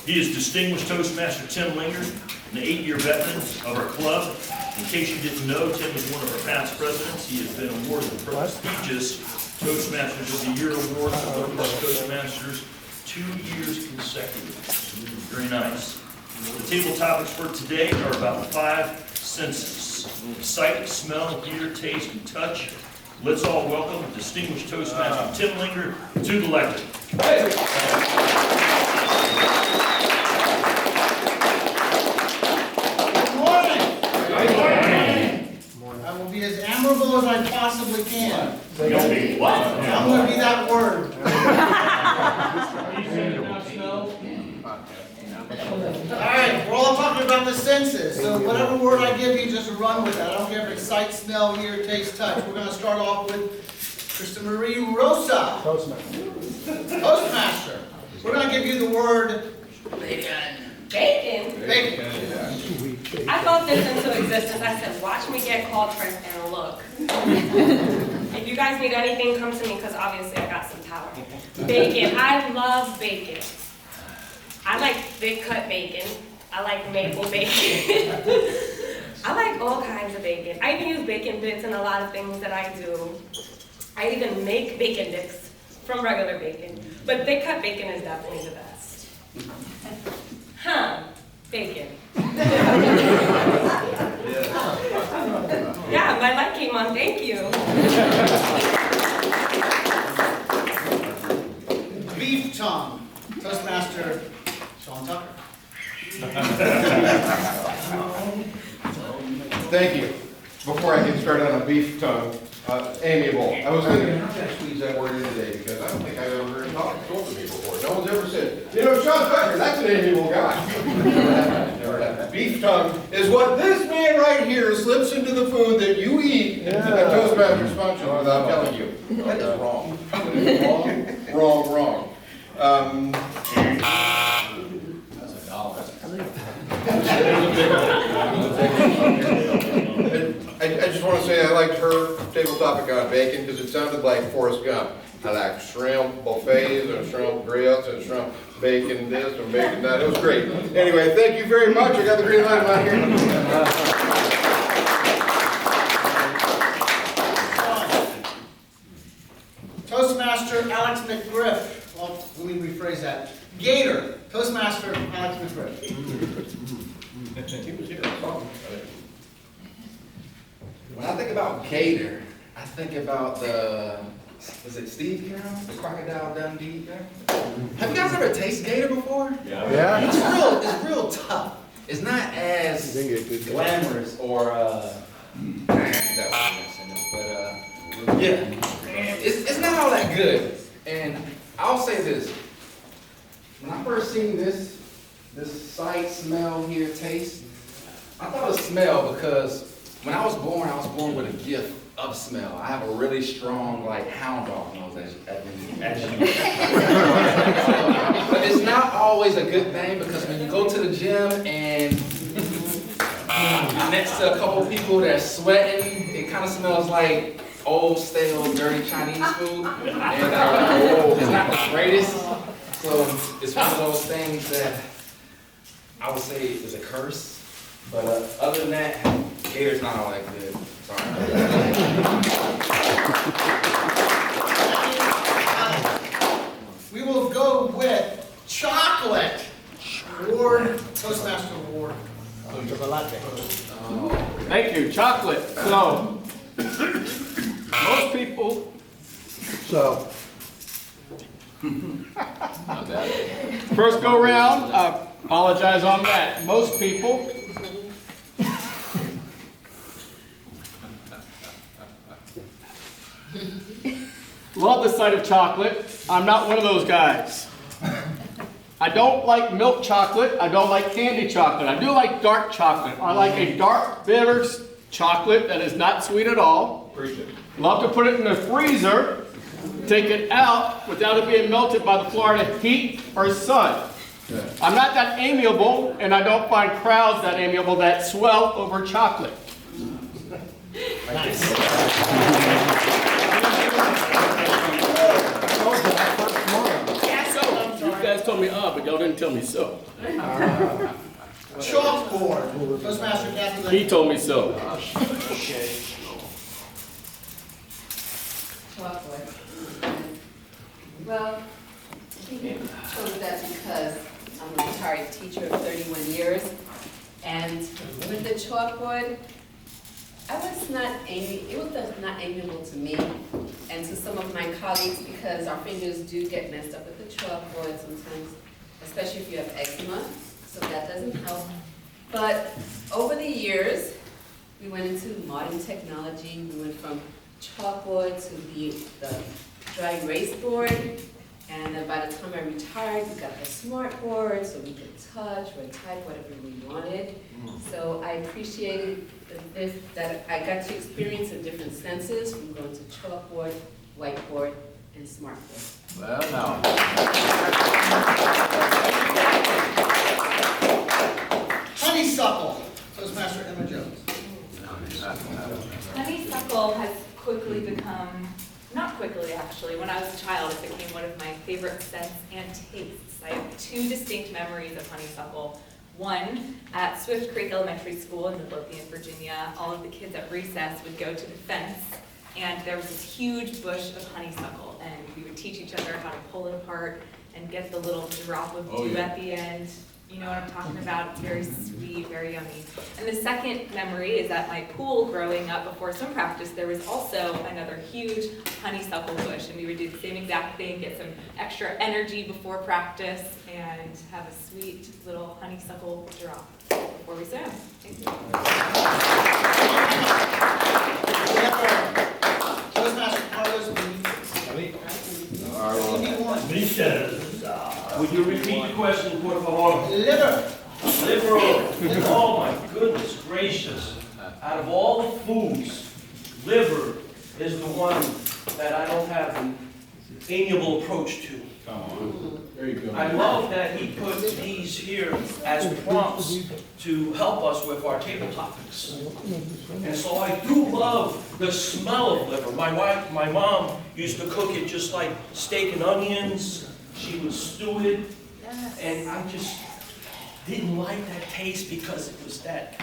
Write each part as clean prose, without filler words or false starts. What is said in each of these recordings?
He is Distinguished Toastmaster Tim Linger, an 8-year veteran of our club. In case you didn't know, Tim is one of our past presidents. He has been awarded the prestigious Toastmasters of the Year award for Northwest Toastmasters 2 years consecutive. Very nice. The table topics for today are about 5 senses: sight, smell, hear, taste, and touch. Let's all welcome Distinguished Toastmaster Tim Linger to the lectern. Hey. I will be as admirable as I possibly can. You'll be what? I'm going to be that word. Alright, we're all talking about the senses, so whatever word I give you, just run with it. I don't care if it's sight, smell, hear, taste, touch. We're going to start off with Krista Marie Rosa. Toastmaster. We're going to give you the word bacon. Bacon? Bacon. I thought this into existence. I said, watch me get called for it and look. If you guys need anything, come to me because obviously I got some power. Bacon. I love bacon. I like thick cut bacon. I like maple bacon. I like all kinds of bacon. I even use bacon bits in a lot of things that I do. I even make bacon dips from regular bacon. But thick cut bacon is definitely the best. Huh, bacon. Yeah, my light came on, thank you. Beef tongue. Toastmaster Sean Tucker. Thank you. Before I get started on a beef tongue, amiable. I was thinking, how can I squeeze that word in today? Because I don't think I've ever heard it told to me before. No one's ever said, you know, Sean Tucker, that's an amiable guy. Never happened. Beef tongue is what this man right here slips into the food that you eat at Toastmasters function without telling you. That is wrong. Wrong. I just want to say I liked her table topic on bacon because it sounded like Forrest Gump. I like shrimp buffets and shrimp grits and shrimp bacon this and bacon that. It was great. Anyway, thank you very much. I got the green light out here. Toastmaster Alex McGriff. Well, let me rephrase that. Gator. Toastmaster Alex McGriff. He was here. When I think about gator, I think about is it Steve Carroll? The Crocodile Dundee guy? Have you guys ever tasted gator before? Yeah. It's real tough. It's not as glamorous or, it's not all that good. And I'll say this, when I first seen this sight, smell, hear, taste, I thought of smell because when I was born with a gift of smell. I have a really strong, hound dog nose, as you But it's not always a good thing because when you go to the gym and you're next to a couple people that are sweating, it kind of smells like old, stale, dirty Chinese food. And it's not the greatest. So it's one of those things that I would say is a curse. But other than that, gator's not all that good. Sorry. We will go with chocolate. Award, Toastmaster Award. Thank you, chocolate. So, most people, first go round, I apologize on that. Most people love the sight of chocolate. I'm not one of those guys. I don't like milk chocolate. I don't like candy chocolate. I do like dark chocolate. I like a dark, bitter chocolate that is not sweet at all. Love to put it in the freezer, take it out without it being melted by the Florida heat or sun. I'm not that amiable, and I don't find crowds that amiable that swell over chocolate. Nice. So, you guys told me but y'all didn't tell me so. Chalkboard. Toastmaster Kathy He Lynn. told me so. Chalkboard. Well, he chose that because I'm a retired teacher of 31 years. And with the chalkboard, it was not amiable to me and to some of my colleagues because our fingers do get messed up with the chalkboard sometimes, especially if you have eczema, so that doesn't help. But over the years, we went into modern technology. We went from chalkboard to the dry erase board, and then by the time I retired, we got the smart board, so we could touch or type whatever we wanted. So I appreciated that I got to experience the different senses from going to chalkboard, whiteboard, and smartboard. Well, now. Honeysuckle. Toastmaster Emma Jones. Honeysuckle has quickly become, not quickly actually, when I was a child it became one of my favorite scents and tastes. I have two distinct memories of honeysuckle. One, at Swift Creek Elementary School in Midlothian, Virginia, all of the kids at recess would go to the fence and there was this huge bush of honeysuckle and we would teach each other how to pull it apart and get the little drop of dew at the end. You know what I'm talking about? It's very sweet, very yummy. And the second memory is at my pool growing up before swim practice, there was also another huge honeysuckle bush. And we would do the same exact thing, get some extra energy before practice, and have a sweet little honeysuckle drop before we swam. Thank you. Toastmaster Carlos Benitez. Would you repeat the question, por favor? Liver. Liberal. Oh my goodness gracious. Out of all the foods, liver is the one that I don't have an amiable approach to. Come on. There you go. I love that he put these here as prompts to help us with our table topics. And so I do love the smell of liver. My mom used to cook it just like steak and onions. She would stew it, and I just didn't like that taste because it was that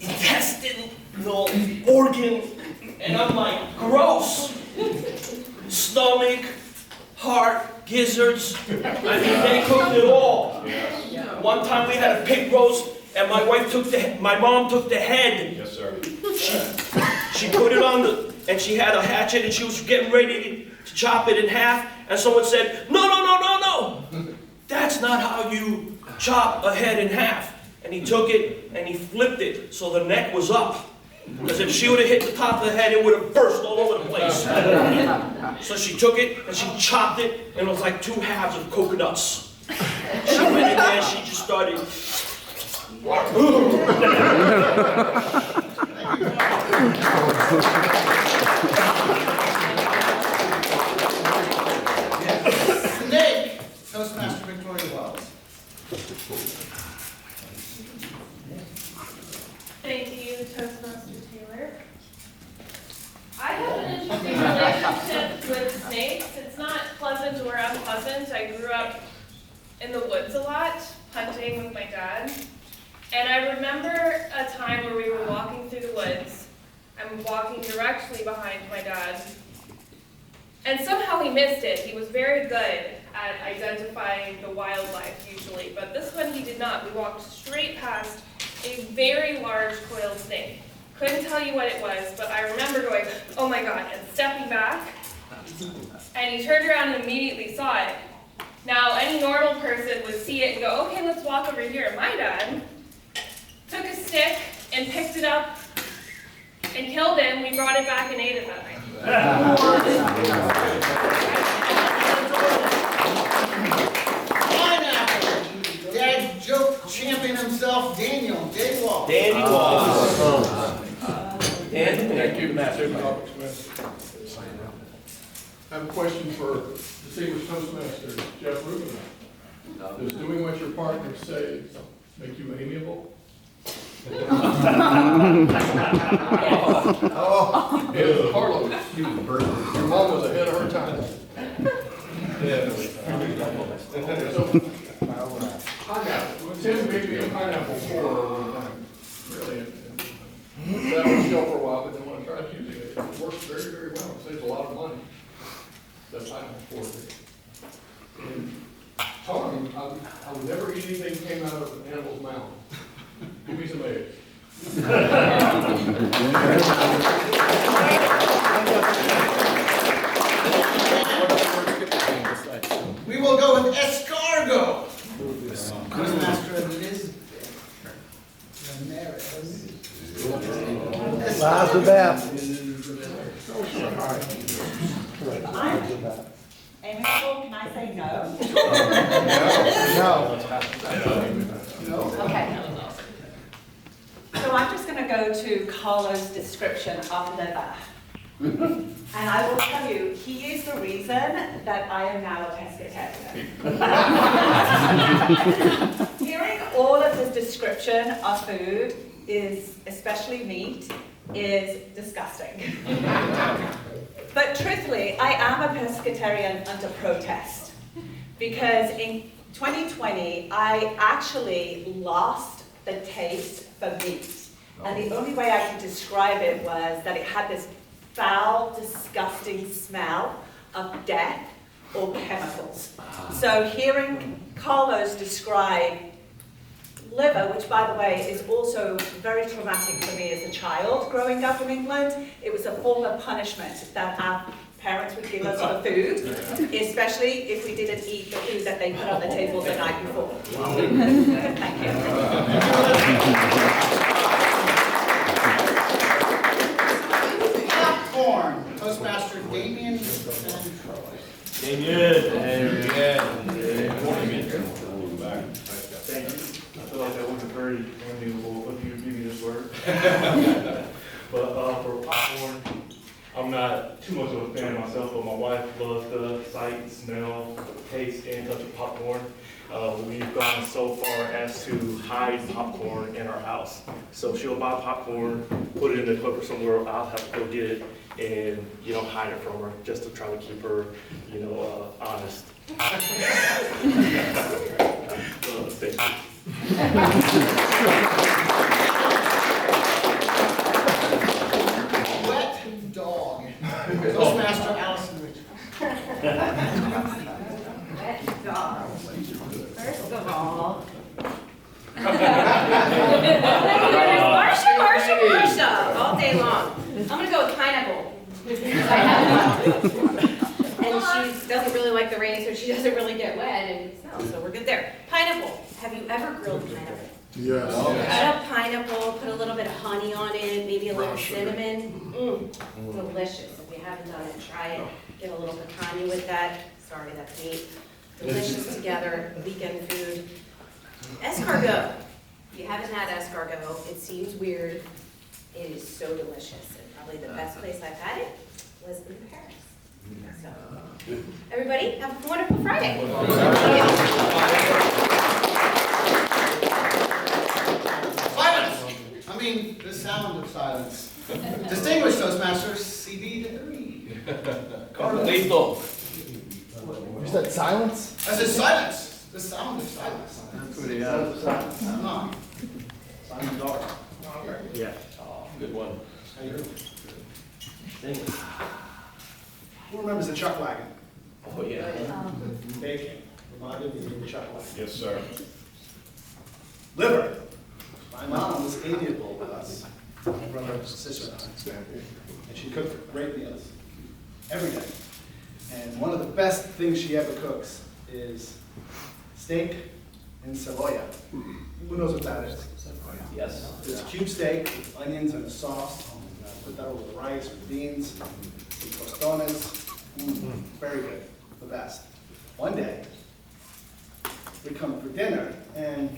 intestinal organ, and I'm like, gross. Stomach, heart, gizzards. I mean, they cooked it all. One time we had a pig roast, and my mom took the head. Yes, sir. She put it on and she had a hatchet, and she was getting ready to chop it in half, and someone said, no, no, no, no, no. That's not how you chop a head in half. And he took it and he flipped it so the neck was up. Because if she would have hit the top of the head, it would have burst all over the place. So she took it and she chopped it, and it was like two halves of coconuts. She went in there and she just started. Snake. Toastmaster Victoria Wells. Thank you, Toastmaster Taylor. I have an interesting relationship with snakes. It's not pleasant or unpleasant. I grew up in the woods a lot, hunting with my dad. And I remember a time where we were walking through the woods. I'm walking directly behind my dad. And somehow he missed it. He was very good at identifying the wildlife usually, but this one he did not. We walked straight past a very large coiled snake. Couldn't tell you what it was, but I remember going, oh my God, and stepping back. And he turned around and immediately saw it. Now, any normal person would see it and go, okay, let's walk over here. My dad took a stick and picked it up and killed it, and we brought it back and ate it that night. Pineapple. Dad joke champion himself, Daniel. Dave Wall. Danny Wallace. Thank you, Master. I have a question for distinguished Toastmaster Jeff Rubin. Does doing what your partners say make you amiable? Oh, Carlos, your mom was ahead of her time. Pineapple. Tim made me a pineapple core one time. Really. That was still for a while, but then when I tried using it, it works very, very well. It saves a lot of money. The pineapple core. And telling him I would never eat anything that came out of an animal's mouth. Give me some eggs. We will go with escargot. Toastmaster Elizabeth Ramirez. Amiable, can I say no? Okay. So I'm just gonna go to Carlo's description of liver. And I will tell you, he is the reason that I am now a pescatarian. Hearing all of his description of food is, especially meat, is disgusting. But truthfully, I am a pescatarian under protest. Because in 2020, I actually lost the taste for meat. And the only way I could describe it was that it had this foul, disgusting smell of death or chemicals. So hearing Carlos describe liver, which by the way is also very traumatic for me as a child growing up in England, it was a form of punishment that our parents would give us for food, especially if we didn't eat the food that they put on the table the night before. Thank you. Popcorn. Toastmaster Damien and Troy. Damien. Thank you. I feel like that wasn't very amiable of you to give me this word. But for popcorn, I'm not too much of a fan myself, but my wife loves the sight, smell, taste, and touch of popcorn. We've gone so far as to hide popcorn in our house. So she'll buy popcorn, put it in the cooker somewhere, I'll have to go get it, and hide it from her, just to try to keep her, honest. Thank you. Wet dog. Toastmaster Allison Richard. Wet dog. First of all, Marsha, all day long. I'm gonna go with pineapple. And she doesn't really like the rain, so she doesn't really get wet and smells, so we're good there. Pineapple. Have you ever grilled pineapple? Yes. Cut up pineapple, put a little bit of honey on it, maybe a little cinnamon. Delicious. If you haven't done it, try it. Get a little picante with that. Sorry, that's meat. Delicious together, weekend food. Escargot. If you haven't had escargot, it seems weird. It is so delicious. And probably the best place I've had it was in Paris. So, everybody, have a wonderful Friday. Silence. I mean, the sound of silence. Distinguished Toastmasters, CB Degree. Lethal. You said silence? I said silence. The sound of silence. That's what he has. Simon Dog. Yeah. Good one. Who remembers the chuck wagon? Oh, yeah. Bacon. Reminded me of the chuck wagon. Yes, sir. Liver. My mom was amiable with us. My brother and sister and I. And she cooked great meals every day. And one of the best things she ever cooks is steak and cebolla. Who knows what that is? Yes. It's cube steak with onions and a sauce. Put that over the rice with beans, some tostones. Very good, the best. One day, we come for dinner and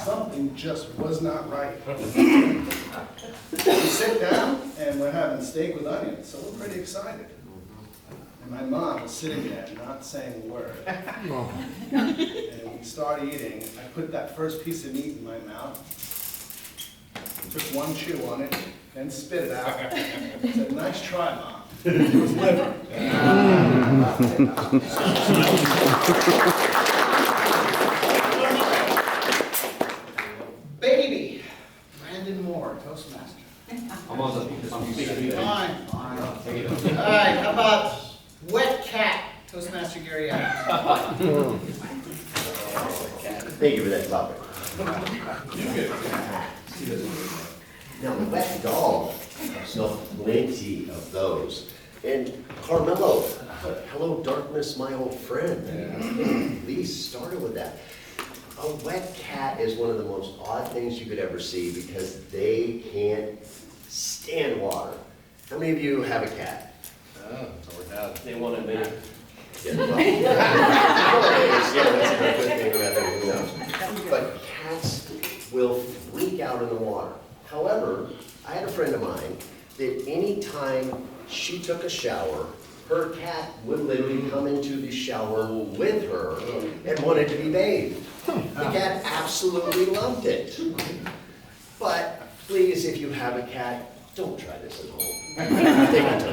something just was not right. We sit down and we're having steak with onions, so we're pretty excited. And my mom was sitting there not saying a word. And we start eating. I put that first piece of meat in my mouth, took one chew on it, then spit it out. I said, nice try, Mom. Baby, Brandon Moore, Toastmaster. Fine. All right, how about wet cat, Toastmaster Gary Adams? Thank you for that topic. Now, the wet dog, I've smelled plenty of those. And Carmelo, hello darkness, my old friend. Please started with that. A wet cat is one of the most odd things you could ever see because they can't stand water. How many of you have a cat? They want to be. Yeah, well, yeah, that's a good thing about them, who knows. But cats will freak out in the water. However, I had a friend of mine that any time she took a shower, her cat would literally come into the shower with her and wanted to be bathed. The cat absolutely loved it. But please, if you have a cat, don't try this at home. Take it to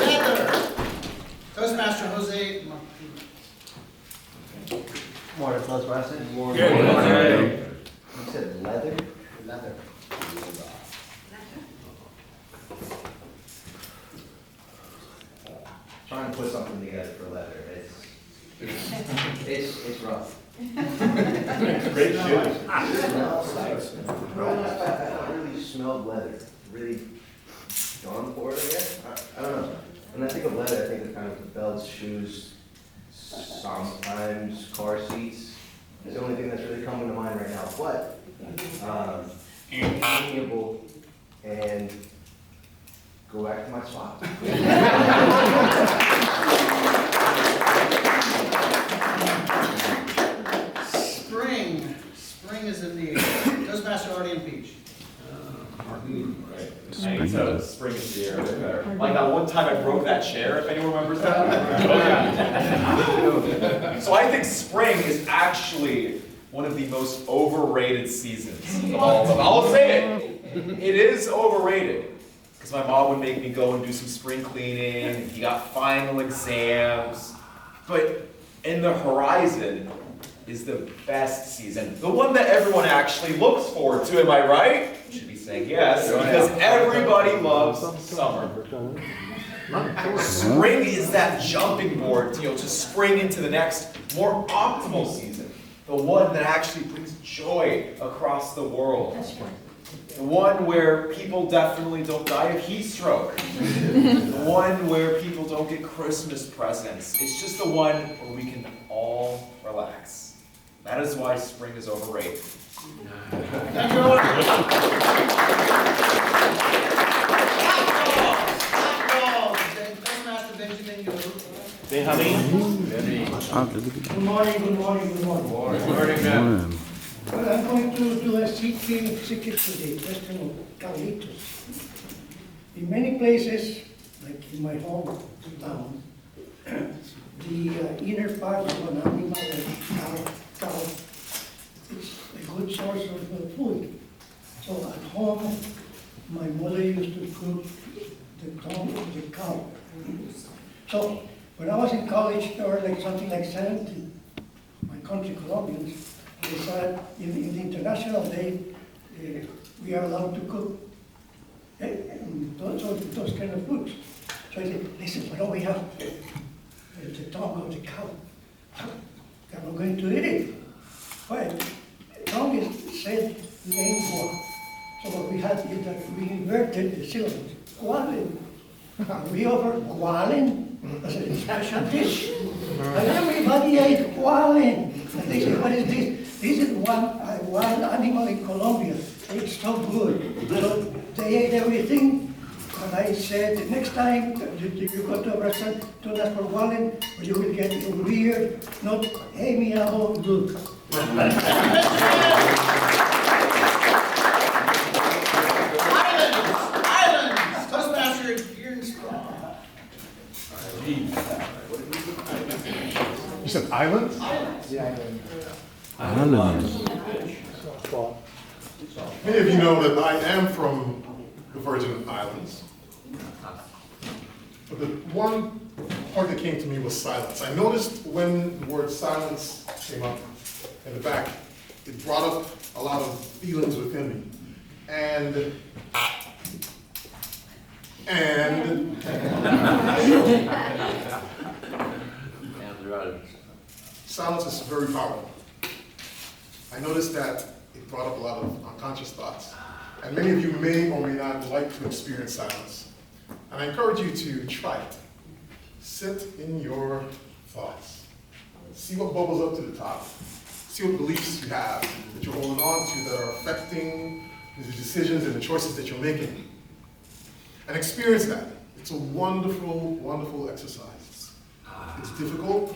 Leather, Toastmaster Jose Morning, Toastmaster. Good. You said leather? Leather. Trying to put something together for leather. It's rough. Great shoes. Growing up, I really smelled leather. Really gone for it, I guess. I don't know. When I think of leather, I think of kind of belts, shoes, sometimes car seats. It's the only thing that's really coming to mind right now. But amiable and go back to my spot. Spring is in the air. Toastmaster Artie and Peach. Spring is the air. Like that one time I broke that chair, if anyone remembers that. Oh, yeah. So I think spring is actually one of the most overrated seasons of all of them. I'll say it. It is overrated. Because my mom would make me go and do some spring cleaning, you got final exams. But in the horizon is the best season. The one that everyone actually looks forward to, am I right? You should be saying yes, because everybody loves summer. Spring is that jumping board, to spring into the next, more optimal season. The one that actually brings joy across the world. The one where people definitely don't die of heat stroke. The one where people don't get Christmas presents. It's just the one where we can all relax. That is why spring is overrated. Thank you. Toastmaster Benjamin Good morning, good morning, good morning. Good morning, man. Well, I'm going to do a secret today, question of Carlitos. In many places, like in my hometown, the inner part of an animal, like cow, it's a good source of food. So at home, my mother used to cook the tongue of the cow. So when I was in college, there were like something like 70, my country Colombians, they said in the International Day, we are allowed to cook those kind of foods. So I said, listen, what do we have? The tongue of the cow. They're not going to eat it. But tongue is said lengua. So what we had is that we inverted the syllables. Gualen. We offer gualen as a special dish. And everybody ate gualen. And they said, what is this? This is one wild animal in Colombia. It's so good. So they ate everything. And I said, the next time you go to a restaurant, don't ask for gualen, or you will get a weird, not amiable look. Islands. Toastmaster Gearing Straw. You said islands? Islands. Islands. Many of you know that I am from the Virgin Islands. But the one point that came to me was silence. I noticed when the word silence came up in the back, it brought up a lot of feelings within me. And silence is very powerful. I noticed that it brought up a lot of unconscious thoughts. And many of you may or may not like to experience silence. And I encourage you to try it. Sit in your thoughts. See what bubbles up to the top. See what beliefs you have that you're holding on to that are affecting the decisions and the choices that you're making. And experience that. It's a wonderful, wonderful exercise. It's difficult,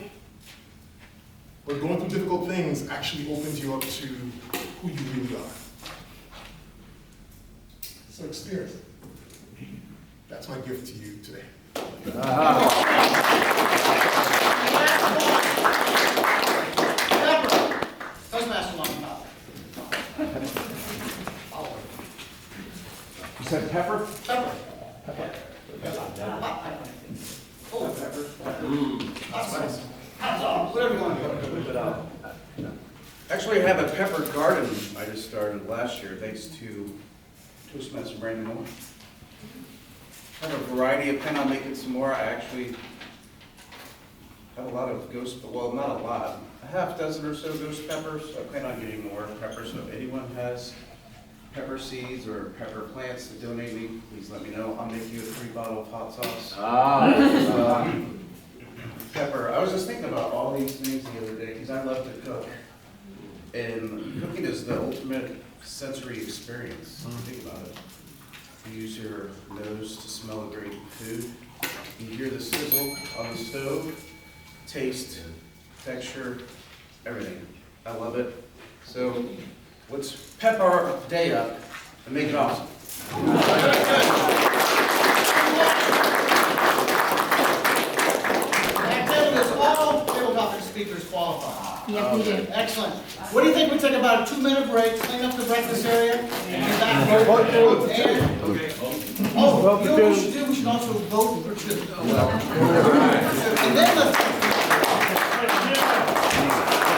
but going through difficult things actually opens you up to who you really are. So experience it. That's my gift to you today. Pepper, Toastmaster on top. You said pepper? Pepper. Oh, hot sauce. Hot sauce, whatever you want to do. Actually, I have a pepper garden I just started last year, thanks to Toastmaster Brandon Moore. I have a variety. I plan on making some more. I actually have a lot of ghost, well, not a lot, a half dozen or so ghost peppers. I plan on getting more peppers, so if anyone has pepper seeds or pepper plants to donate me, please let me know. I'll make you a 3-bottle of hot sauce. Pepper. I was just thinking about all these things the other day because I love to cook. And cooking is the ultimate sensory experience. Think about it. You use your nose to smell a great food. You hear the sizzle on the stove, taste, texture, everything. I love it. So let's pep our day up and make it awesome. All tabletop speakers qualify. Yes, we do. Excellent. What do you think we take about a 2-minute break, clean up the breakfast area, and be back? Oh, you know what we should do? We should also vote for 2.